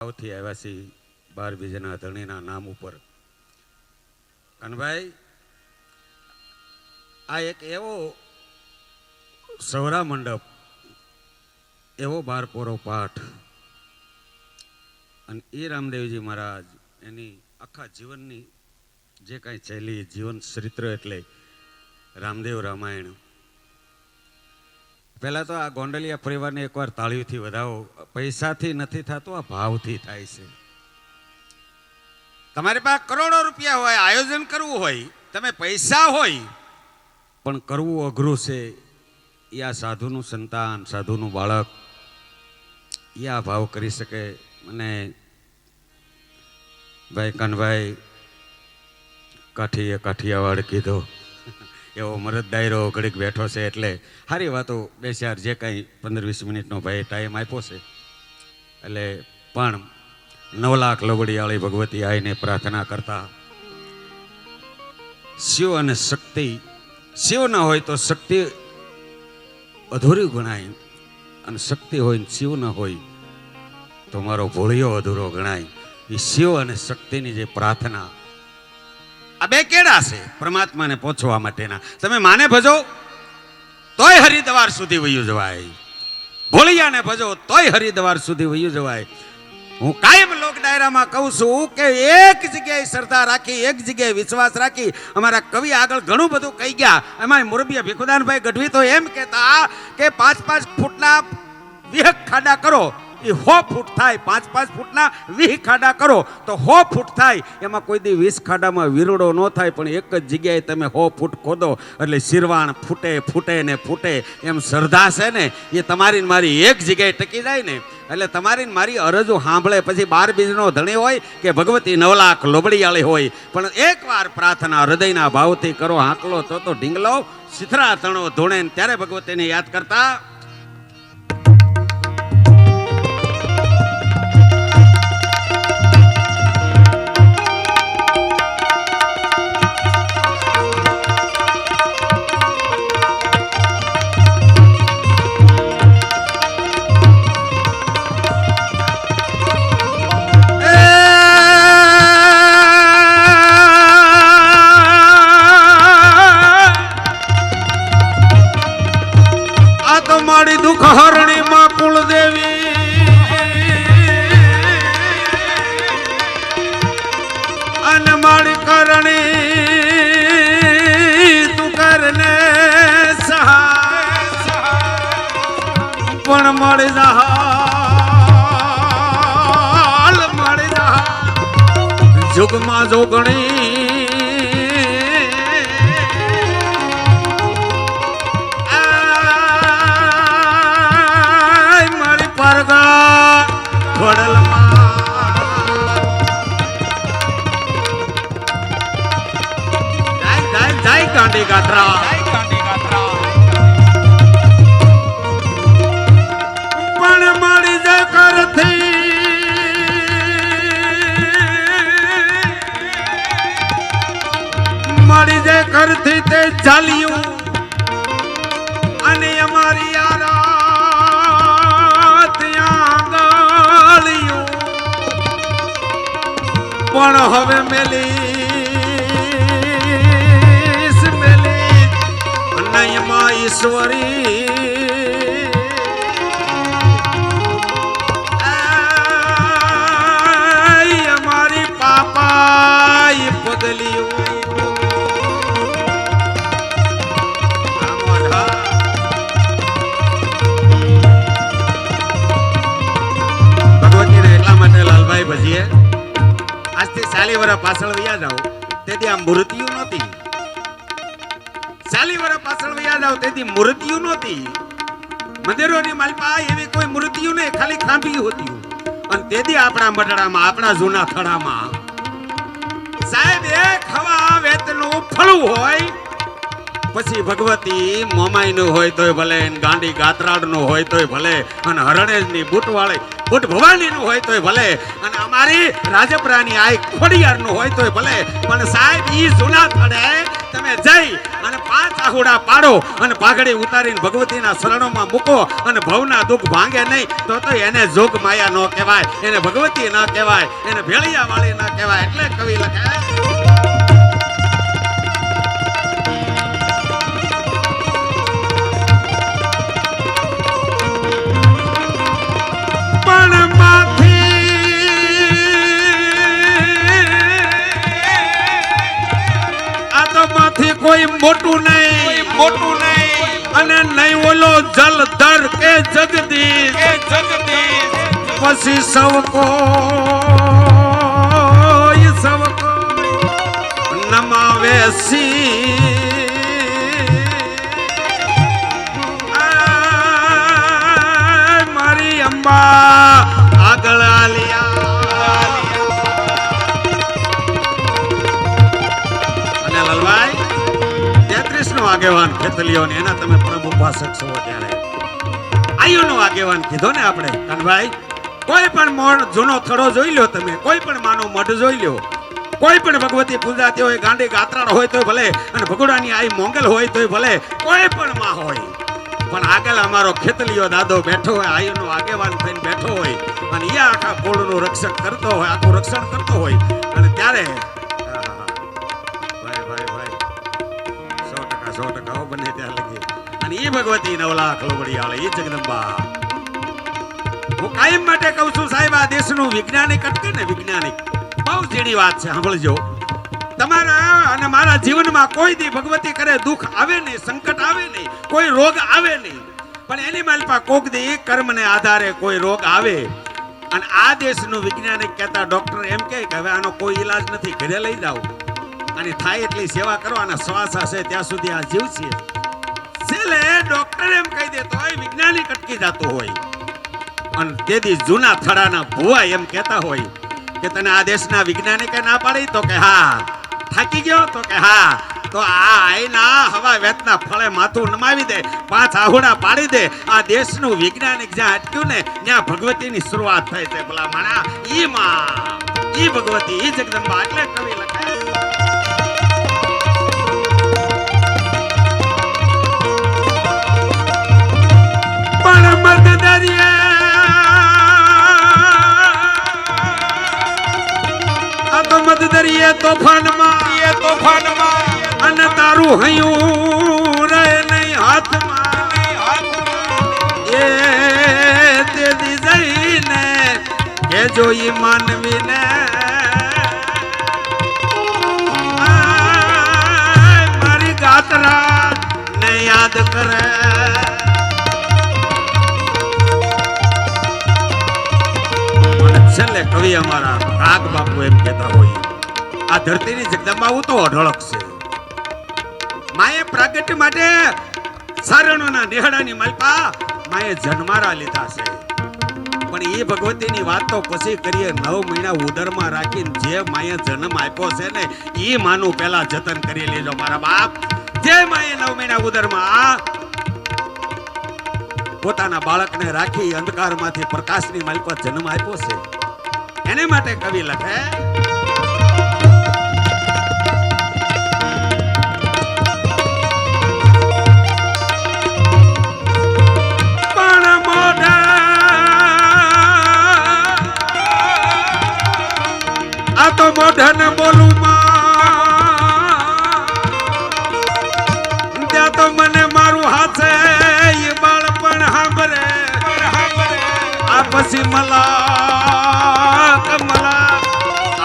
થી આવ્યા છીએ 12 બીજના ધણીના નામ ઉપર. કનભાઈ, આ એક એવો સૌરા મંડપ, એવો 12 પોરો પાઠ, અને એ રામદેવજી મહારાજ એની આખા જીવનની જે કાંઈ ચાલી જીવન ચરિત્ર એટલે રામદેવ રામાયણ. પહેલાં તો આ ગોંડલિયા પરિવારને એકવાર તાળીઓથી વધાવો. પૈસાથી નથી થતું, આ ભાવથી થાય છે. તમારી પાસે કરોડો રૂપિયા હોય, આયોજન કરવું હોય, તમે પૈસા હોય, પણ કરવું અઘરું છે. એ આ સાધુનું સંતાન, સાધુનું બાળક, એ આ ભાવ કરી શકે. મને ભાઈ કનભાઈ કાઠિયાવાડ કીધો એવો મરદ દાયરો ઘડીક બેઠો છે, એટલે સારી વાતો બે ચાર જે કાંઈ 15-20 મિનિટનો ભાઈ ટાઈમ આપ્યો છે. એટલે પણ 9 લાખ લવડિયાળી ભગવતી આવીને પ્રાર્થના કરતા. શિવ અને શક્તિ, શિવ ન હોય તો શક્તિ અધૂરી ગણાય, અને શક્તિ હોય ને શિવ ન હોય તો મારો ભોળિયો અધૂરો ગણાય. એ શિવ અને શક્તિની જે પ્રાર્થના, આ બે કેડા છે પરમાત્માને પહોંચવા માટેના. તમે માને ભજો તોય હરિદ્વાર સુધી વયું જવાય, ભોળિયાને ભજો તોય હરિદ્વાર સુધી વયું જવાય. હું કાયમ લોક ડાયરામાં કહું છું કે એક જગ્યાએ શ્રદ્ધા રાખી, એક જગ્યાએ વિશ્વાસ રાખી. અમારા કવિ આગળ ઘણું બધું કહી ગયા. એમાં મોરબીયા ભીખુદાનભાઈ ગઢવી તો એમ કહેતા કે 5-5 ફૂટના 20 ખાડા કરો, એ 100 ફૂટ થાય. 5-5 ફૂટના 20 ખાડા કરો તો 100 ફૂટ થાય. એમાં કોઈ દી 20 ખાડામાં વીરડો ન થાય, પણ એક જ જગ્યાએ તમે 100 ફૂટ ખોદો એટલે શિરવાણ ફૂટે ફૂટે ને ફૂટે. એમ શ્રદ્ધા છે ને, એ તમારી મારી એક જગ્યાએ ટકી જાય ને, એટલે તમારી મારી અરજો સાંભળે. પછી 12 બીજનો ધણી હોય કે ભગવતી 9 લાખ લોબડીયાળી હોય, પણ એકવાર પ્રાર્થના હૃદયના ભાવથી કરો. હાંકલો તો ઢીંગલો સિથરા તણો ધૂણે, ત્યારે ભગવતીને યાદ કરતા. મારી દુઃખ હરણી માં કુળદેવી, અને મારી કરણી તું કરને સહાય, પણ મળી જહાલ મળી જહાલ જુગમાં જોગણી. ગાંડી ગાત્રા પણ મારી જે કરથી, મારી જે કરથી તે ચાલ્યું, અને અમારી યારા ત્યાં ગાળ્યું. પણ હવે મેલી ઈશ્વરી અમારી પાપાઈ પગલિયું. ભગવતીને એટલા માટે લાલભાઈ ભજીએ આજથી 40 વર્ષ પાછળ વયા જાઓ, તેથી આ મૂર્તિઓ નહોતી. 40 વર્ષ પાછળ વયા જાવ તેથી મૂર્તિઓ નહોતી. મંદિરોની માલપા એવી કોઈ મૂર્તિઓ નહીં, ખાલી ખાંભી હતી. અને તેથી આપણા મઢડામાં, આપણા જૂના થડામાં સાહેબ એક હવા વેતનું ફળું હોય, પછી ભગવતી મોમાઈનું હોય તોય ભલે, ગાંડી ગાત્રાડનું હોય તોય ભલે, અને હરણેજની બૂટવાળી બુટ ભવાનીનું હોય તોય ભલે, અને અમારી રાજપરાની આ ખોડિયારનું હોય તોય ભલે, પણ સાહેબ ઈ જૂના થડે તમે જઈ અને 5 આહુડા પાડો અને પાઘડી ઉતારીને ભગવતીના શરણોમાં મૂકો અને ભવના દુઃખ ભાંગે નહીં તો એને જોગ માયા ન કહેવાય, એને ભગવતી ન કહેવાય, એને ભેળિયા વાળી ન કહેવાય. એટલે કવિ લખે કોઈ મોટું નહીં અને નહીં ઓલો જલધર કે જગદીશ પછી સૌ નમાવે મારી અંબા આગળ આલિયા. અને લલભાઈ 33 નો આગેવાન ખેતલીઓ ને એના તમે પ્રભુ ઉપાસક છો ત્યારે આયુ નો આગેવાન કીધો ને આપણે કાનભાઈ. કોઈ પણ મોણ જૂનો થડો જોઈ લ્યો તમે, કોઈ પણ માનો મઢ જોઈ લ્યો, કોઈ પણ ભગવતી પૂજાતી હોય, ગાંડી ગાત્રાળ હોય તોય ભલે અને ભગોડાની આઈ મોંગલ હોય તોય ભલે, કોઈ પણ માં હોય, પણ આગળ અમારો ખેતલીઓ દાદો બેઠો હોય, આયુનો આગેવાન થઈને બેઠો હોય અને એ આખા કુળનું રક્ષક કરતો હોય, આખું રક્ષણ કરતો હોય અને ત્યારે 100% બને ત્યાં લગી અને એ ભગવતી 9 લાખ લોબડિયાળે એ જગદંબા. હું કાયમ માટે કહું છું સાહેબ, આ દેશનું વૈજ્ઞાનિક અટકે ને, વૈજ્ઞાનિક બહુ ઝીણી વાત છે. સાંભળજો, તમારા અને મારા જીવનમાં કોઈ દી ભગવતી કરે દુઃખ આવે નહીં, સંકટ આવે નહીં, કોઈ રોગ આવે નહીં, પણ એની માલપા કોક દી એક કર્મને આધારે કોઈ રોગ આવે અને આ દેશનું વૈજ્ઞાનિક કહેતા ડોક્ટર એમ કહે કે હવે આનો કોઈ ઈલાજ નથી, ઘરે લઈ જાઓ અને થાય એટલી સેવા કરો અને શ્વાસ હશે ત્યાં સુધી આ જીવ છે. છેલ્લે ડોક્ટર એમ કહી દે તો વૈજ્ઞાનિક અટકી જતો હોય અને તેથી જૂના થડાના ભુવા એમ કહેતા હોય કે તને આ દેશના વૈજ્ઞાનિકે ના પાડી તો કે હા. થાકી ગયો તો કે હા. તો આ આઈના હવા વેતના ફળે માથું નમાવી દે, 5 આહુડા પાડી દે. આ દેશનું વૈજ્ઞાનિક જ્યાં અટક્યું ને ત્યાં ભગવતીની શરૂઆત થઈ છે. ભલા માણા ઈ માં, ઈ ભગવતી, ઈ જગદંબા. એટલે કવિ લખે પણ મદ દરિયા તો મદ દરિયે તોફાનમાં અને તારું હૈયું રહે નહીં હાથમાં એ તે દી જઈને કે જોઈ માનવીને મારી ગાતરા ને યાદ કરે. છેલ્લે કવિ અમારા કાગ બાપુ એમ કહેતા હોય આ ધરતીની જગદંબા તો અઢળક છે. માએ પ્રાગટ્ય માટે સારણોના નેહડાની માલપા માએ જન્મારા લીધા છે, પણ એ ભગવતીની વાત તો પછી કરીએ. 9 મહિના ઉદરમાં રાખીને જે માએ જન્મ આપ્યો છે ને એ માનું પહેલા જતન કરી લેજો મારા બાપ. જે માએ 9 મહિના ઉદરમાં પોતાના બાળકને રાખી અંધકારમાંથી પ્રકાશની માલપા જન્મ આપ્યો છે, એને માટે કવિ લખે પણ મોઢા આ તો મોઢા ને બોલું માં ત્યાં તો મને મારું હાથે એ બાળપણ સાંભળે આ પછી મલા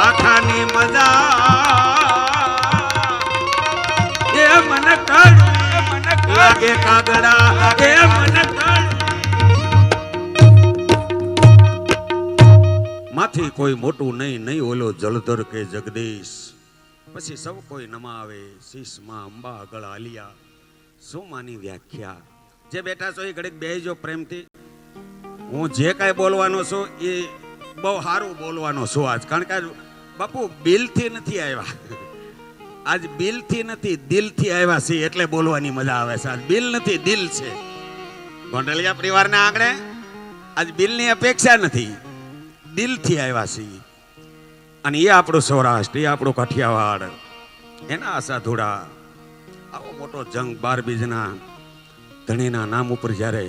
આખાની મજા એ મને કર લાગે કાગડા એ મને કર. માથી કોઈ મોટું નહીં ઓલો જલધર કે જગદીશ પછી સૌ કોઈ નમાવે શીશમાં અંબા આગળ આલિયા. શું માની વ્યાખ્યા? જે બેઠા છો એ ઘડીક બેહજો પ્રેમથી. હું જે કાંઈ બોલવાનો છું એ બહુ સારું બોલવાનો છું આજ, કારણ કે બાપુ બિલથી નથી આવ્યા, આજ બિલથી નથી દિલથી આવ્યા છે એટલે બોલવાની મજા આવે છે. આજ બિલ નથી દિલ છે. ગોંડલિયા પરિવારના આંગણે આજ બિલની અપેક્ષા નથી, દિલથી આવ્યા છીએ. અને એ આપણું સૌરાષ્ટ્ર, એ આપણું કાઠિયાવાડ, એના આશાધુડા. આવો મોટો જંગ 12 બીજના ધણીના નામ ઉપર જ્યારે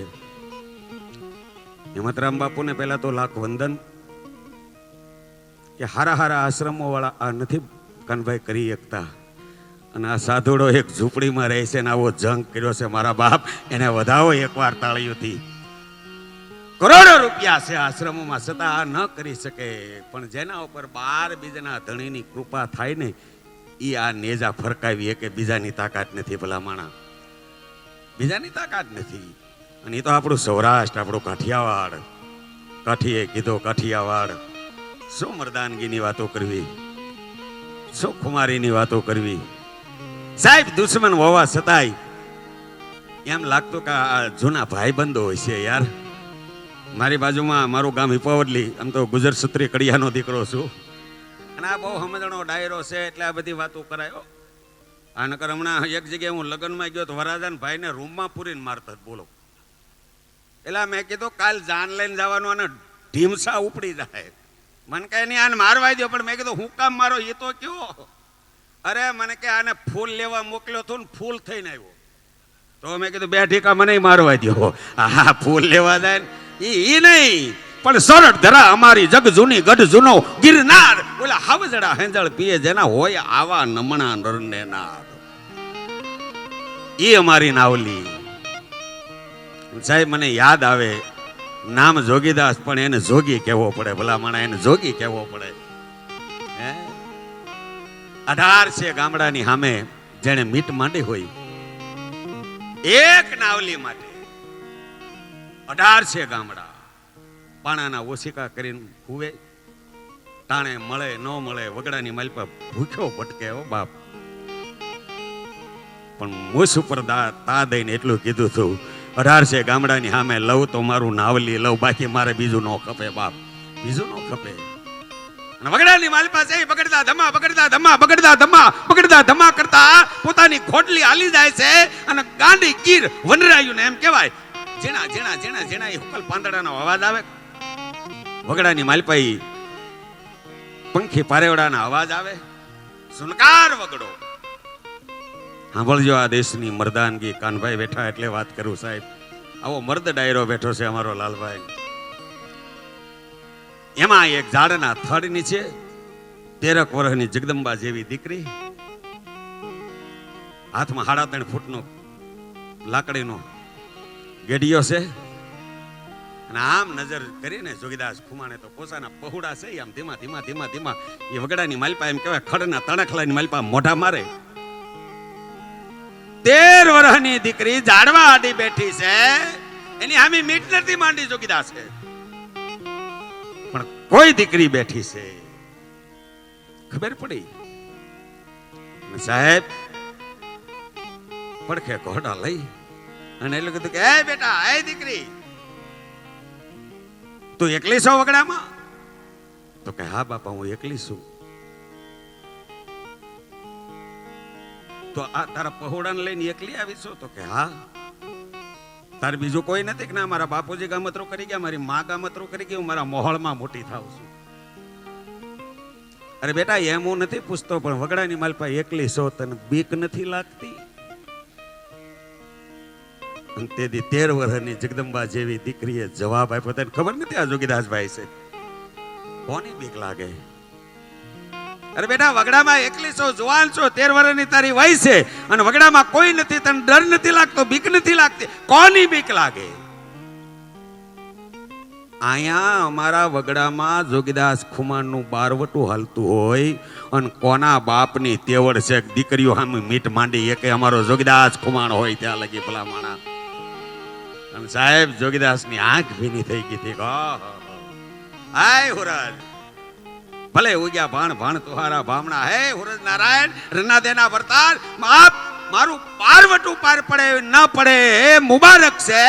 હિંમતરામ બાપુને પહેલા તો લાખ વંદન કે હારા હારા આશ્રમો વાળા આ નથી કાનભાઈ કરી શકતા. અને આ સાધુડો એક ઝૂંપડીમાં રહે છે ને આવો જંગ કર્યો છે મારા બાપ, એને વધાવો એકવાર તાળીઓથી. કરોડો રૂપિયા છે આશ્રમોમાં, છતાં આ ન કરી શકે. પણ જેના ઉપર 12 બીજના ધણીની કૃપા થાય ને, એ આ નેજા ફરકાવીએ કે બીજાની તાકાત નથી. ભલા માણા, બીજાની તાકાત નથી. અને એ તો આપણું સૌરાષ્ટ્ર, આપણું કાઠિયાવાડ. કાઠીએ કીધો કાઠિયાવાડ. શું મર્દાનગીની વાતો કરવી, શું ખુમારીની વાતો કરવી. સાહેબ દુશ્મન હોવા છતાંય એમ લાગતું કે આ જૂના ભાઈબંધો હોય છે યાર. મારી બાજુમાં મારું ગામ હિપાવડલી, આમ તો ગુજર સત્રી કડિયાનો દીકરો છું. અને આ બહુ સમજણો ડાયરો છે એટલે આ બધી વાતો કરાયો. આ નકર હમણાં એક જગ્યાએ હું લગ્નમાં ગયો તો વરાજાન ભાઈને રૂમમાં પૂરીને મારતા. બોલો, એટલે મેં કીધું કાલ જાન લઈને જવાનું અને ઢીમસા ઉપડી જાય. મને કહે નહીં આને મારવા દો. પણ મેં કીધું હું કામ મારો એ તો કયો. અરે મને કે આને ફૂલ લેવા મોકલ્યો હતો ને ફૂલ થઈને આવ્યો. તો મેં કીધું 2 ઠીકા મને મારવા દો. હા ફૂલ લેવા જાય ને એ નહીં, પણ સરળ ધરા અમારી જગ જૂની ગઢ જૂનો ગિરનાર. ઓલા હાવજડા હેંજળ પીએ જેના હોય આવા નમણા નરને નાર. એ અમારી નાવલી. સાહેબ મને યાદ આવે નામ જોગીદાસ, પણ એને જોગી કહેવો પડે. ભલા માણા, એને જોગી કહેવો પડે. 18 ગામડાની સામે જેને મીટ માંડી હોય, એક નાવલી માટે 18 ગામડા પાણાના ઓશિકા કરીને હુવે. ટાણે મળે ન મળે, વગડાની માલપા ભૂખ્યો ભટકે. હો બાપ. પણ મૂસ ઉપર તા દઈને એટલું કીધું હતું, 18 ગામડાની સામે લવ તો મારું નાવલી લવ, બાકી મારે બીજું ન ખપે બાપ, બીજું ન ખપે. અને વગડાની માલપા છે બગડતા ધમા બગડતા ધમા બગડતા ધમા બગડતા ધમા કરતા પોતાની ખોટલી હાલી જાય છે. અને ગાંડી ગીર વનરાયું ને એમ કહેવાય, જેણા જેણા જેણા જેણા એ હુકલ પાંદડાનો અવાજ આવે. વગડાની માલપાઈ પંખી પારેવડાના અવાજ આવે. સુનકાર વગડો. સાંભળજો આ દેશની મર્દાનગી. કાનભાઈ બેઠા એટલે વાત કરું સાહેબ. આવો મર્દ ડાયરો બેઠો છે અમારો લાલભાઈ. એમાં એક ઝાડના થડ નીચે 13 વર્ષની જગદંબા જેવી દીકરી, હાથમાં 3.5 ફૂટનો લાકડીનો ગેડિયો છે. અને આમ નજર કરીને જોગીદાસ ખુમાણે તો પોસાના પહોળા છે, આમ ધીમા ધીમા ધીમા ધીમા એ વગડાની માલપા એમ કહેવાય ખડના તણખલાની માલપા મોઢા મારે. 13 વર્ષની દીકરી ઝાડવા આડી બેઠી છે, એની આમી મીટ નથી માંડી જોગીદાસ છે. પણ કોઈ દીકરી બેઠી છે, ખબર પડી. સાહેબ પડખે ઘોડા લઈ અને એટલે કીધું કે એ બેટા, એ દીકરી તું એકલી છો વગડામાં? તો કે હા બાપા હું એકલી છું. તો આ તારા પહોળાને લઈને એકલી આવી છો? તો કે હા. તારે બીજું કોઈ નથી? કે ના, મારા બાપુજી ગામતરું કરી ગયા, મારી મા ગામતરું કરી ગઈ, હું મારા મોહળમાં મોટી થાઉં છું. અરે બેટા એમ હું નથી પૂછતો, પણ વગડાની માલપા એકલી છો, તને બીક નથી લાગતી? તેથી 13 વર્ષની જગદંબા જેવી દીકરીએ જવાબ આપ્યો. તને ખબર નથી આ જોગીદાસભાઈ છે, કોની બીક લાગે? અરે બેટા વગડામાં એકલી છો, જુવાન છો, 13 વર્ષની તારી વય છે, અને વગડામાં કોઈ નથી, તને ડર નથી લાગતો, બીક નથી લાગતી, કોની બીક લાગે? અહીંયા અમારા વગડામાં જોગીદાસ ખુમાણનું બારવટું હાલતું હોય, અને કોના બાપની તેવડ છે દીકરીઓ સામે મીટ માંડી એકે અમારો જોગીદાસ ખુમાણ હોય ત્યાં લગી ભલા માણા. અને સાહેબ જોગીદાસની આંખ ભીની થઈ ગઈ હતી. હાય હુરજ, ભલે ઉગ્યા ભાણ ભાણ તુહારા ભામણા. હે હુરજ નારાયણ રના દેના વર્તાર, મારું પારવટું પાર પડે ન પડે એ મુબારક છે,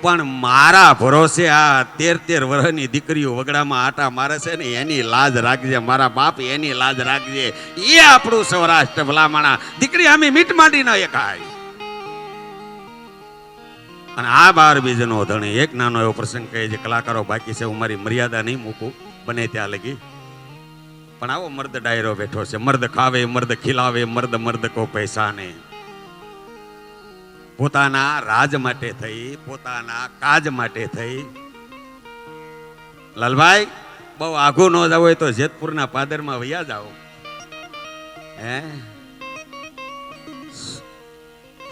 પણ મારા ભરોસે આ 13 વર્ષની દીકરીઓ વગડામાં આટા મારે છે ને, એની લાજ રાખજે મારા બાપ, એની લાજ રાખજે. એ આપણું સૌરાષ્ટ્ર ભલામણા. દીકરી આમી મીટ માંડી ન એકાય. અને આ 12 બીજનો ધણી એક નાનો એવો પ્રસંગ કહે છે, કલાકારો બાકી છે, હું મારી મર્યાદા નહીં મૂકું બને ત્યાં લગી. પણ આવો મર્દ ડાયરો બેઠો છે, મર્દ ખાવે મર્દ ખીલાવે મર્દ મર્દ કો પૈસા ને. પોતાના રાજ માટે થઈ, પોતાના કાજ માટે થઈ. લાલભાઈ બહુ આઘું ન જાવ હોય તો જેતપુરના પાદરમાં વયા જાઓ. હે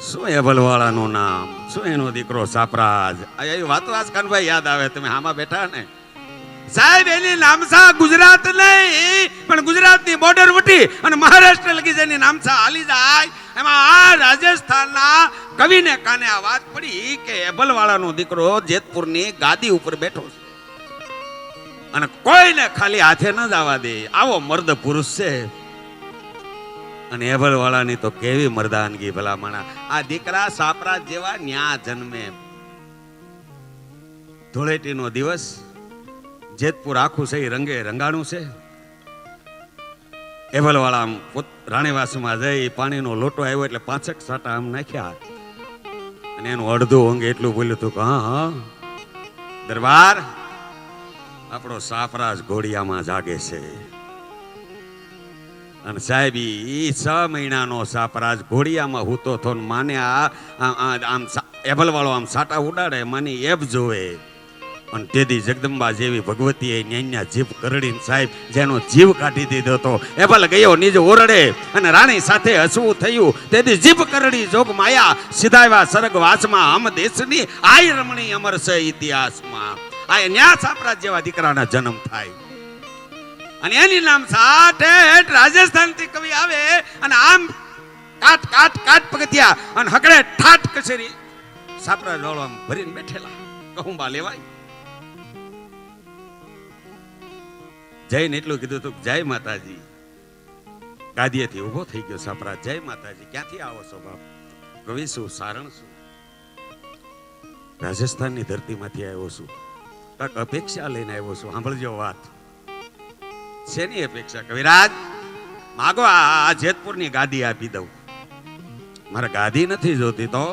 શું એબલવાળાનું નામ, શું એનો દીકરો સાપરાજ. એ વાતો આજ કાનભાઈ યાદ આવે, તમે આમાં બેઠા ને સાહેબ. એની નામસા ગુજરાત નહીં પણ ગુજરાતની બોર્ડર વટી અને મહારાષ્ટ્ર લગી જેની નામસા હાલી જાય. એમાં આ રાજસ્થાનના કવિને કાને આ વાત પડી કે એબલવાળાનો દીકરો જેતપુરની ગાદી ઉપર બેઠો છે અને કોઈને ખાલી હાથે ન જવા દે, આવો મર્દ પુરુષ છે. અને એબલવાળાની તો કેવી મર્દાનગી ભલામણા. આ દીકરા સાપરાજ જેવા ન્યા જન્મે. ધૂળેટીનો દિવસ, જેતપુર આખું છે રંગે રંગાણું છે. એબલવાળા આમ રાણીવાસમાં જઈ પાણીનો લોટો આવ્યો એટલે 5 સાટા આમ નાખ્યા અને એનું અડધું અંગ એટલું બોલ્યું હતું કે હા દરબાર આપણો સાપરાજ ઘોડિયામાં જાગે છે. અને સાહેબ ઈ 6 મહિનાનો સાપરાજ ઘોડિયામાં હૂતો થો ને માને આમ એબલવાળો આમ સાટા ઉડાડે માની એબ જોવે. અને તેથી જગદંબા જેવી ભગવતીએ ન્યાન્યા જીભ કરડીને સાહેબ જેનો જીવ કાઢી દીધો હતો. એબલ ગયો નિજ ઓરડે અને રાણી સાથે હસવું થયું. તેથી જીભ કરડી જોગ માયા સીધાવ્યા સરગ વાસમાં હમ દેશની આય રમણી અમર છે ઇતિહાસમાં. આ ન્યા સાપરાજ જેવા દીકરાના જન્મ થાય અને એની નામ સાઠ રાજસ્થાન થી કવિ આવે અને આમ કાટ કાટ કાટ પગથિયા અને હકડે ઠાટ કચેરી સાપરાજ વાળો આમ ભરીને બેઠેલા કહુંબા લેવાય. જઈને એટલું કીધું તું જય માતાજી. ગાદીએથી ઉભો થઈ ગયો સાપરાજ. જય માતાજી. ક્યાંથી આવો છો બાપ? કવિ શું, સારણ શું? રાજસ્થાનની ધરતીમાંથી આવ્યો છું. કાંક અપેક્ષા લઈને આવ્યો છું. સાંભળજો વાત. શેની અપેક્ષા? કવિરાજ માગો આ જેતપુરની ગાદી આપી દઉં. મારે ગાદી નથી જોતી તો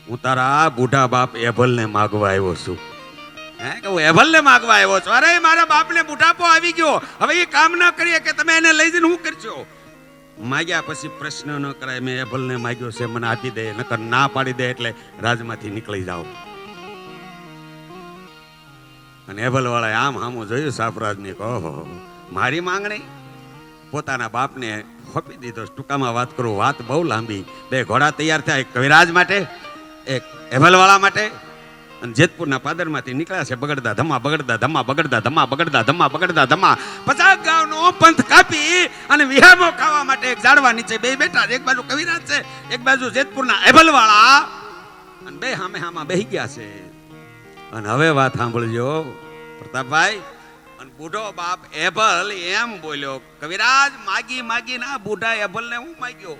હું તારા બુઢા બાપ એભલને માગવા આવ્યો છું. હે કે હું એભલને માગવા આવ્યો છું? અરે મારા બાપને બુઢાપો આવી ગયો, હવે એ કામ ન કરીએ કે તમે એને લઈ જઈને હું કરશો? માગ્યા પછી પ્રશ્ન ન કરાય. મેં એભલને માગ્યો છે, મને આપી દે, નકર ના પાડી દે એટલે રાજમાંથી નીકળી જાઓ. અને એબલવાળાએ આમ હામું જોયું સાપરાજને, ઓહો મારી માંગણી પોતાના બાપને ખોપી દીધો. ટૂંકામાં વાત કરું, વાત બહુ લાંબી. 2 ઘોડા તૈયાર થયા, એક કવિરાજ માટે, એક એબલવાળા માટે. અને જેતપુરના પાદરમાંથી નીકળ્યા છે બગડતા ધમા બગડતા ધમા બગડતા ધમા બગડતા ધમા બગડતા ધમા. 50 ગામનો પંથ કાપી અને વિહામો ખાવા માટે એક ઝાડવા નીચે 2 બેઠા. એક બાજુ કવિરાજ છે, એક બાજુ જેતપુરના એબલવાળા, અને 2 સામે સામા બેહી ગયા છે. અને હવે વાત સાંભળજો પ્રતાપભાઈ. અને બુઢો બાપ એબલ એમ બોલ્યો, કવિરાજ માગી માગી ના બુઢા એબલને હું માગ્યો?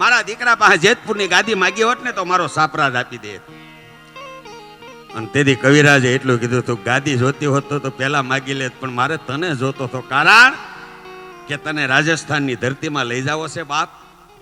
મારા દીકરા પાસે જેતપુરની ગાદી માગી હોત ને તો મારો સાપરાજ આપી દે. અને તેથી કવિરાજે એટલું કીધું તું ગાદી જોતી હોત તો પેલા માગી લે, પણ મારે તને જોતો હતો. કારણ કે તને રાજસ્થાનની ધરતીમાં લઈ જાવો છે બાપ,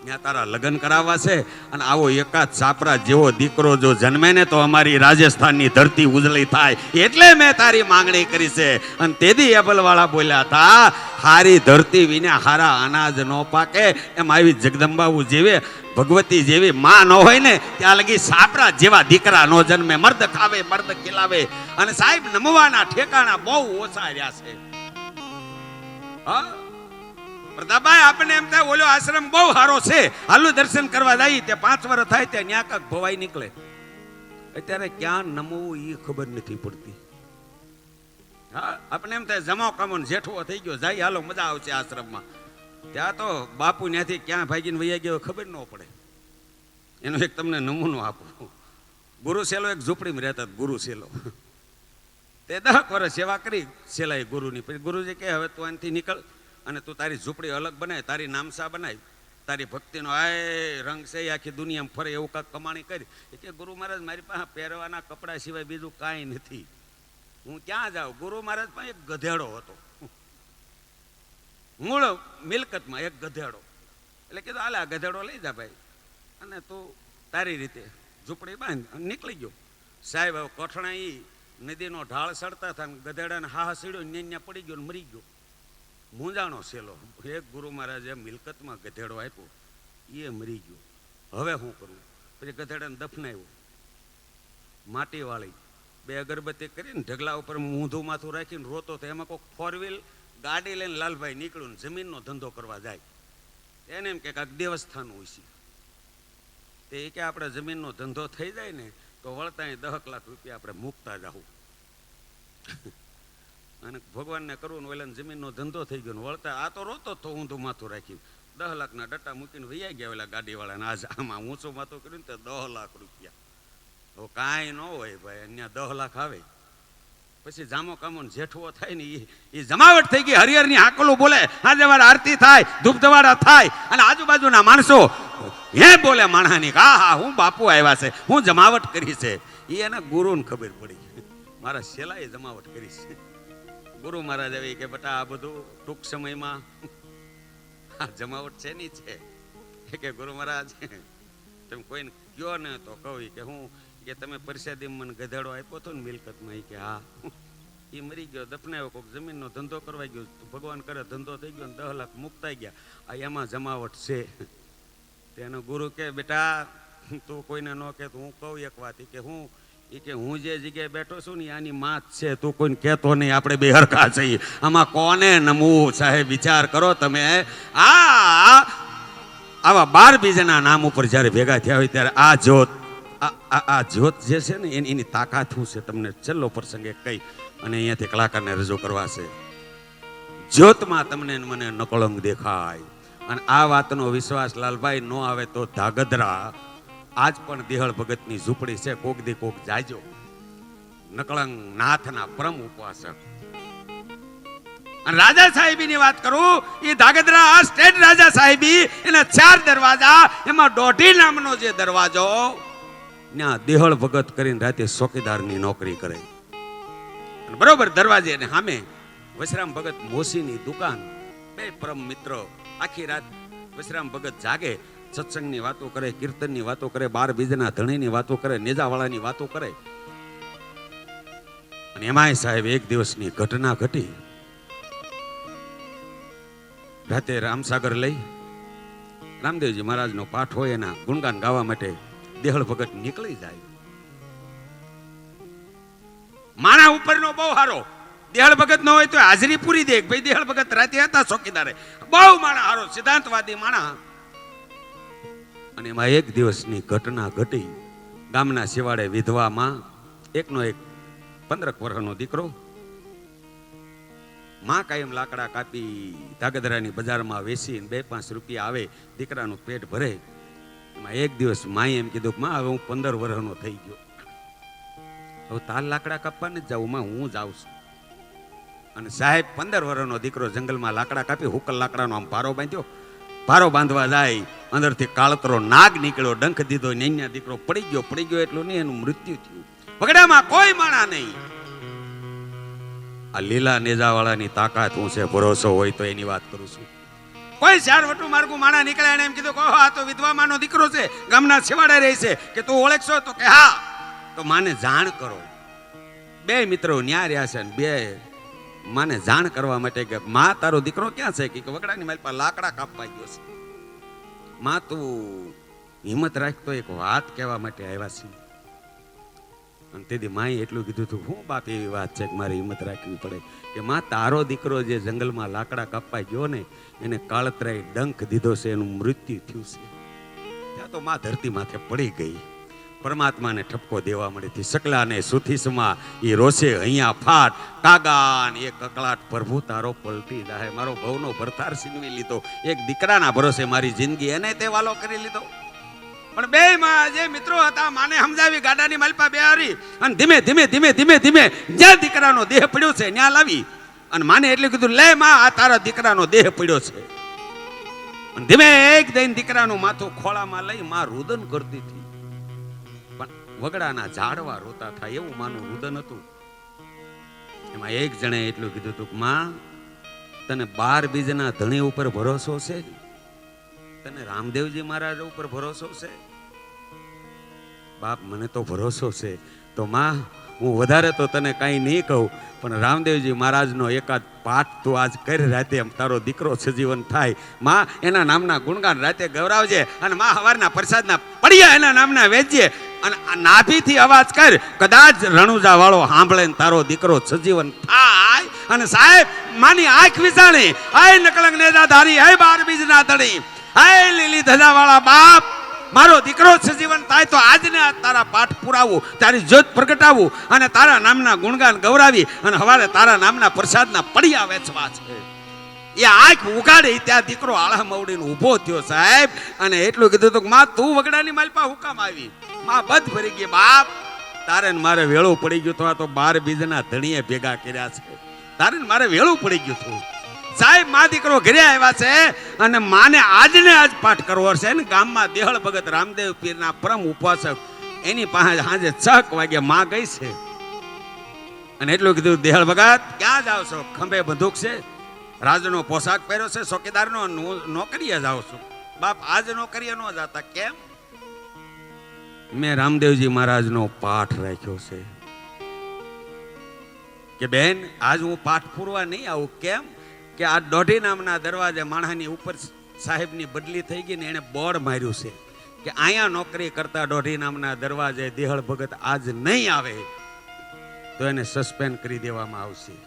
ત્યાં તારા લગ્ન કરાવવા છે. અને આવો એકાદ સાપરા જેવો દીકરો જો જન્મે ને તો અમારી રાજસ્થાનની ધરતી ઉજળી થાય, એટલે મેં તારી માંગણી કરી છે. અને તેથી એબલવાળા બોલ્યા હતા, હારી ધરતી વિના હારા અનાજ ન પાકે. એમ આવી જગદંબાઓ જેવી ભગવતી જેવી માં ન હોય ને ત્યાં લગી સાપરા જેવા દીકરા નો જન્મે. મર્દ ખાવે મર્દ ખીલાવે. અને સાહેબ નમવાના ઠેકાણા બહુ ઓછા રહ્યા છે. હા પ્રતાપભાઈ, આપણને એમ થાય ઓલો આશ્રમ બહુ સારો છે, હાલો દર્શન કરવા જાય. તે 5 વર્ષ થાય ત્યાં ન્યા કાક ભવાઈ નીકળે. અત્યારે ક્યાં નમવું એ ખબર નથી પડતી. હા આપણે એમ થાય જમો કમો જેઠવો થઈ ગયો, જાય હાલો મજા આવશે આશ્રમમાં. ત્યાં તો બાપુ ત્યાંથી ક્યાં ભાગીને વૈયા ગયો ખબર ન પડે. એનો એક તમને નમૂનો આપું. ગુરુ સેલો એક ઝૂંપડીમાં રહેતા. ગુરુ સેલો તે 10 વર્ષ સેવા કરી સેલાઈ ગુરુની. પછી ગુરુજી કહે હવે તું અહીંથી નીકળ અને તું તારી ઝૂંપડી અલગ બનાય, તારી નામસા બનાય, તારી ભક્તિનો આય રંગ છે આખી દુનિયામાં ફરે એવું કાંક કમાણી કરી. એ કે ગુરુ મહારાજ મારી પાસે પહેરવાના કપડા સિવાય બીજું કાંઈ નથી, હું ક્યાં જાઉં? ગુરુ મહારાજ પાસે એક ગધેડો હતો, મૂળ મિલકતમાં એક ગધેડો. એટલે કીધું હાલે આ ગધેડો લઈ જા ભાઈ, અને તું તારી રીતે ઝૂંપડી બાંધ નીકળી ગયો. સાહેબ હવે કોઠણા ઈ નદીનો ઢાળ સડતા હતા ને ગધેડાને હાહા સીડ્યો ને પડી ગયો ને મરી ગયો. મૂંઝાણો સેલો. એક ગુરુ મહારાજે મિલકતમાં ગધેડો આપ્યો, એ મરી ગયો. હવે શું કરવું? પછી ગધેડાને દફનાવ્યો, માટી વાળી 2 અગરબત્તી કરીને ઢગલા ઉપર મૂંધું માથું રાખીને રોતો તો એમાં કોઈક 4 વ્હીલ ગાડી લઈને લાલભાઈ નીકળ્યું ને જમીનનો ધંધો કરવા જાય. એને એમ કે કાંક દેવસ્થાન હોય છે તે કે આપણે જમીનનો ધંધો થઈ જાય ને તો વળતા 10 લાખ રૂપિયા આપણે મૂકતા જાવું. અને ભગવાનને કરવું ને ઓલાને જમીનનો ધંધો થઈ ગયો ને વળતા આ તો રોતો તો ઊંધું માથું રાખ્યું 10 લાખના ડટ્ટા મૂકીને વૈયા ગયા ઓલા ગાડીવાળાને. આજ આમાં ઊંચું માથું કર્યું ને તો 10 લાખ રૂપિયા. તો કાંઈ ન હોય ભાઈ, અહીંયા 10 લાખ આવે. પછી જામો કામો જેઠવો થાય ને એ જમાવટ થઈ ગઈ. હરિહરની હાકલું બોલે, આજે વાર આરતી થાય, ધૂપ ધવાડા થાય અને આજુબાજુના માણસો હે બોલે માણાની હા હા હું બાપુ આવ્યા છે, હું જમાવટ કરી છે. એ એના ગુરુને ખબર પડી, મારા શેલાએ જમાવટ કરી છે. ગુરુ મહારાજ આવી કે બેટા આ બધું ટૂંક સમયમાં આ જમાવટ છે ની છે કે ગુરુ મહારાજ તમે કોઈને કયો ને તો કહું કે હું કે તમે પરિષદે મને ગધેડો આપ્યો હતો ને મિલકતમાં. કે હા. એ મરી ગયો, દફનાવ્યો, કોઈક જમીનનો ધંધો કરવા ગયો, ભગવાન કરે ધંધો થઈ ગયો ને 10 લાખ મુકતાઈ ગયા. આ એમાં જમાવટ છે. તેનો ગુરુ કે બેટા તું કોઈને ન કે હું કહું એક વાત કે હું જે જગ્યાએ બેઠો છું ને આની માત છે, તું કોઈને કહેતો નહીં, આપણે બે હરખા છીએ. આમાં કોને નમવું સાહેબ વિચાર કરો તમે. આવા 12 બીજાના નામ ઉપર જ્યારે ભેગા થયા હોય ત્યારે આ જ્યોત આ જ્યોત જે છે ને એની તાકાત શું છે તમને છેલ્લો પ્રસંગ એક કહી અને અહીંયાથી કલાકારને રજૂ કરવા છે. જ્યોતમાં તમને મને નકળંગ દેખાય. અને આ વાતનો વિશ્વાસ લાલભાઈ ન આવે તો ધાગધ્રા આજ પણ દેહળ ભગતની ઝૂંપડી છે, કોક દી કોક જાજો. નકળંગ નાથના પરમ ઉપાસક. અને રાજા સાહેબીની વાત કરું, એ ધાગધ્રા સ્ટેટ રાજા સાહેબી એના 4 દરવાજા, એમાં દોઢી નામનો જે દરવાજો ત્યાં દેહળ ભગત કરીને રાતે ચોકીદારની નોકરી કરે. બરોબર દરવાજે ને સામે વશરામ ભગત મોસીની દુકાન. 2 પરમ મિત્રો. આખી રાત વશરામ ભગત જાગે, સત્સંગની વાતો કરે, કીર્તનની વાતો કરે, 12 બીજના ધણીની વાતો કરે, નેજાવાળાની વાતો કરે. અને એમાંય સાહેબ એક દિવસની ઘટના ઘટી. રાતે રામસાગર લઈ રામદેવજી મહારાજનો પાઠ હોય એના ગુણગાન ગાવા માટે દેહળ ભગત નીકળી જાય. માણા ઉપરનો બહુ હારો. દેહળ ભગત ન હોય તો હાજરી પૂરી દે. ભાઈ દેહળ ભગત રાતે હતા ચોકીદારે, બહુ માણા હારો, સિદ્ધાંતવાદી માણા. અને એમાં એક દિવસની ઘટના ઘટી. ગામના શિવાડે વિધવામાં એકનો એક 15 વર્ષનો દીકરો. માં કાયમ લાકડા કાપી ધાગધરાની બજારમાં વેચીને 2-5 રૂપિયા આવે, દીકરાનું પેટ ભરે. એમાં એક દિવસ માએ એમ કીધું માં હવે હું 15 વર્ષનો થઈ ગયો, હવે તાલ લાકડા કાપવા નથી જાઉં, માં હું જાઉં છું. અને સાહેબ 15 વર્ષનો દીકરો જંગલમાં લાકડા કાપી હુકલ લાકડાનો આમ પારો બાંધ્યો. પારો બાંધવા જાય, અંદરથી કાળતરો નાગ નીકળ્યો, ડંખ દીધો, નેન્યા દીકરો પડી ગયો એટલું નહીં, એનું મૃત્યુ થયું. વગડામાં કોઈ માણા નહીં. આ લીલા નેજાવાળાની તાકાત હું છે, ભરોસો હોય તો એની વાત કરું છું. કોઈ 4 વટું માર્ગું માણા નીકળ્યા એને એમ કીધું કે આ તો વિધવામાંનો દીકરો છે, ગામના છેવાડે રહે છે, કે તું ઓળખશો? તો કે હા. તો માને જાણ કરો. 2 મિત્રો ન્યા રહ્યા છે, 2 માને જાણ કરવા માટે કે માં તારો દીકરો ક્યાં છે? કે વગડાની મારી પાસે લાકડા કાપવા ગયો છે. માં તું હિંમત રાખ, તો એક વાત કહેવા માટે આવ્યા છે. અને તેથી માએ એટલું કીધું હતું, હું બાપ એવી વાત છે કે મારે હિંમત રાખવી પડે કે માં તારો દીકરો જે જંગલમાં લાકડા કાપવા ગયો ને એને કાળતરાએ ડંખ દીધો છે, એનું મૃત્યુ થયું છે. ત્યાં તો માં ધરતી માથે પડી ગઈ, પરમાત્માને ઠપકો દેવા મળી. સકલાને સુથીસમાં એ રોષે અહીંયા ફાટ કાગાન એ કકળાટ, પ્રભુ તારો પલટી જાય. મારો ભવનો ભરતાર છીનવી લીધો, એક દીકરાના ભરોસે મારી જિંદગી એને તે વાલો કરી લીધો. પણ 2 માં જે મિત્રો હતા માને સમજાવી, ગાડાની માલપા બેહારી અને ધીમે ધીમે ધીમે ધીમે ધીમે જ્યાં દીકરાનો દેહ પડ્યો છે ત્યાં લાવી અને માને એટલું કીધું, લે માં આ તારા દીકરાનો દેહ પડ્યો છે. અને ધીમે એક દઈને દીકરાનું માથું ખોળામાં લઈ માં રુદન કરતી હતી. પણ વગડાના ઝાડવા રોતા થાય એવું માનું રુદન હતું. એમાં એક જણે એટલું કીધું હતું, માં તને 12 બીજના ધણી ઉપર ભરોસો છે? તને રામદેવજી મહારાજ ઉપર ભરોસો છે? બાપ મને તો ભરોસો છે. તો માં હું વધારે તો તને કાંઈ નહીં કહું, પણ રામદેવજી મહારાજનો એકાદ પાઠ તું આજ કરી રાતે એમ તારો દીકરો સજીવન થાય. માં એના નામના ગુણગાન રાતે ગૌરાવજે, અને માં હવારના પ્રસાદના પડિયા એના નામના વેચજે, અને આ નાભીથી અવાજ કર, કદાચ રણુજા વાળો સાંભળે ને તારો દીકરો સજીવન થાય. અને સાહેબ માની આંખ વિચાણી, આય નકલંગ નેજાધારી, આય બાર બીજના તળી, આય લીલી ધજા વાળા બાપ, મારો દીકરો સજીવન થાય તો આજને આજ તારા પાઠ પુરાવું, તારી જ્યોત પ્રગટાવું, અને તારા નામના ગુણગાન ગૌરાવી, અને હવારે તારા નામના પ્રસાદના પડિયા વેચવા છે. એ આંખ ઉગાડી ત્યાં દીકરો આળા મવડીને ઊભો થયો સાહેબ, અને એટલું કીધું તો માં તું વગડાની માલપા હુકામ આવી? માં બધ ભરી ગઈ, બાપ તારે ને મારે વેળું પડી ગયું તો આ તો 12 બીજના ધણીએ ભેગા કર્યા છે, તારે ને મારે વેળું પડી ગયું હતું. સાહેબ માં દીકરો ઘરે આવ્યા છે, અને માને આજને આજ પાઠ કરવો છે ને ગામમાં દેહળ ભગત રામદેવ પીરના પરમ ઉપાસક એની પાસે સાંજે 6 વાગે માં ગઈ છે. અને એટલું કીધું, દેહળ ભગત ક્યાં જાવ છો? ખંભે બંદૂક છે, રાજનો પોશાક પહેર્યો છે, ચોકીદારનો, નોકરીએ જાવ છું. બાપ આજ નોકરીએ ન જાતા કેમ? મેં રામદેવજી મહારાજનો પાઠ રાખ્યો છે કે બેન આજ હું પાઠ પૂરવા નહીં આવું. કેમ કે આ દોઢી નામના દરવાજે માણસની ઉપર સાહેબની બદલી થઈ ગઈ ને એને બોર્ડ માર્યું છે કે અહીંયા નોકરી કરતા દોઢી નામના દરવાજે દેહળ ભગત આજ નહીં આવે તો એને સસ્પેન્ડ કરી દેવામાં આવશે.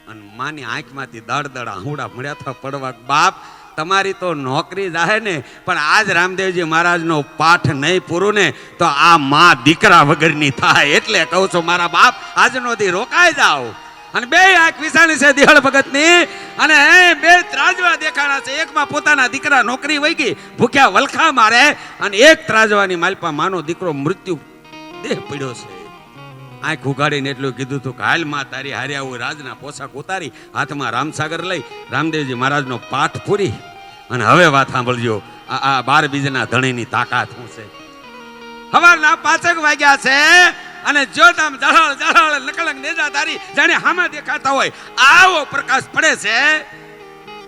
અને માની આંખમાંથી દાડ આહુડા મળ્યા હતા પડવા. બાપ તમારી તો નોકરી જાહે ને, પણ આજ રામદેવજી મહારાજનો પાઠ નહીં પૂરું ને તો આ માં દીકરા વગરની થાય. એટલે કહું છું મારા બાપ આજનો દી રોકાઈ જાઓ. અને બે આંખ વિસાણી છે દેહળ ભગતની, અને બે ત્રાજવા દેખાણા છે. એકમાં પોતાના દીકરા નોકરી વહી ગઈ ભૂખ્યા વલખા મારે, અને એક ત્રાજવાની માલપા માનો દીકરો મૃત્યુ દેહ પડ્યો છે. આંખ ઉગાડીને એટલું કીધું હતું કે હાલ માં તારી હારે આવું રાજના પોશાક ઉતારી હાથમાં રામસાગર લઈ રામદેવજી મહારાજનો પાઠ પૂરી. અને હવે વાત સાંભળજો, આ 12 બીજના ધણીની તાકાત શું છે. સવારના 5 વાગ્યા છે, અને જોતામ જળહળ જળહળ નકલંગ નેજાધારી જાણે હામાં દેખાતા હોય આવો પ્રકાશ પડે છે,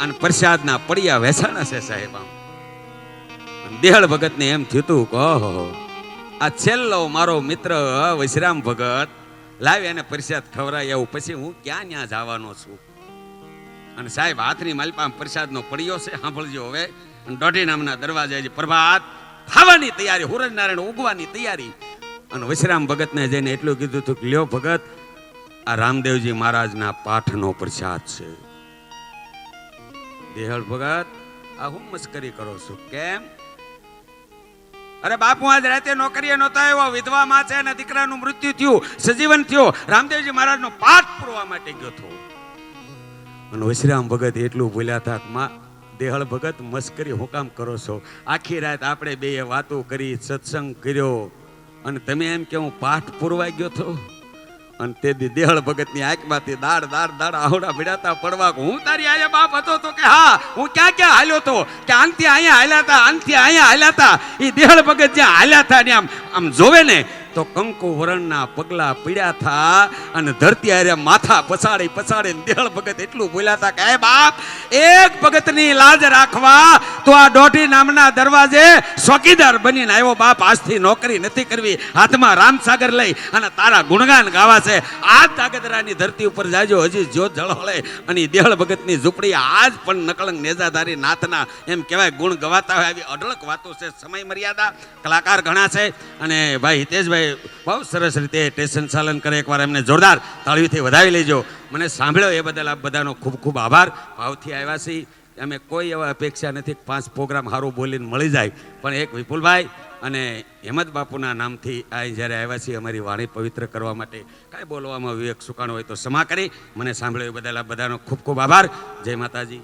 અને પ્રસાદના પડિયા વેચાણા છે સાહેબ. આમ દેહળ ભગતને એમ થયું હતું કે ઓહો આ છેલ્લો મારો મિત્ર વશરામ ભગત લાવી અને પ્રસાદ ખવરાય એવું, પછી હું ક્યાં ન્યા જવાનો છું. અને સાહેબ હાથની માલપા પ્રસાદનો પડ્યો છે, સાંભળજો હવે. દોઢી નામના દરવાજે પ્રભાત થવાની તૈયારી, સૂરજનારાયણ ઉગવાની તૈયારી. અને વશરામ ભગતને જઈને એટલું કીધું હતું કે લ્યો ભગત આ રામદેવજી મહારાજના પાઠનો પ્રસાદ છે. દેહળ ભગત આ હું મસ્કરી કરો છો? કેમ? અરે બાપુ આજ રાતે નોકરીએ નહોતા આવ્યો, વિધવા માં છે અને દીકરાનું મૃત્યુ થયું, સજીવન થયો, રામદેવજી મહારાજનો પાઠ પૂરવા માટે ગયો હતો. અને વશરામ ભગત એટલું બોલ્યા હતા કે માં દેહળ ભગત મસ્કરી હું કામ કરો છો? આખી રાત આપણે બે વાતો કરી, સત્સંગ કર્યો, અને તમે એમ કે હું પાઠ પૂરવા ગયો હતો? અને તે દેહળ ભગતની આંખમાંથી દાડ આહોડા ભીડાતા પડવા. હું તારી આયા બાપ હતો તો કે હા, હું ક્યાં હાલ્યો તો કે આનથી અહીંયા હાલ્યા હતા, આનથી અહીંયા હાલ્યા હતા. એ દેહળ ભગત જ્યાં હાલ્યા હતા ને આમ જોવે ને તો કંકુ વરણના પગલા પીડ્યા થા, અને ધરતી આરે માથા પછાડી દેહળ ભગત એટલું બોલ્યા હતા કે હે બાપ એક ભગતની લાજ રાખવા તો આ દોઢી નામના દરવાજે ચોકીદાર બનીને આવ્યો. બાપ આજથી નોકરી નથી કરવી, હાથમાં રામસાગર લઈ અને તારા ગુણગાન ગાવા છે. આજ તાગદરાની ધરતી ઉપર જાજો, હજી જ્યોત જળહળે. અને દેહળ ભગતની ઝૂંપડી આજ પણ નકલંગ નેજાધારી નાથના એમ કહેવાય ગુણ ગવાતા હોય. આવી અઢળક વાતો છે, સમય મર્યાદા, કલાકાર ઘણા છે. અને ભાઈ હિતેશભાઈ બહુ સરસ રીતે સ્ટેશન ચાલન કરે, એકવાર એમને જોરદાર તાળીઓથી વધાવી લેજો. મને સાંભળ્યો એ બદલ આપ બધાનો ખૂબ ખૂબ આભાર. ભાવથી આવ્યા છીએ, અમે કોઈ એવા અપેક્ષા નથી 5 પ્રોગ્રામ સારું બોલીને મળી જાય, પણ એક વિપુલભાઈ અને હેમંત બાપુના નામથી આ જ્યારે આવ્યા છીએ અમારી વાણી પવિત્ર કરવા માટે. કાંઈ બોલવામાં વિવેક સુકાણો હોય તો ક્ષમા કરી. મને સાંભળ્યો એ બદલ આપ બધાનો ખૂબ ખૂબ આભાર. જય માતાજી.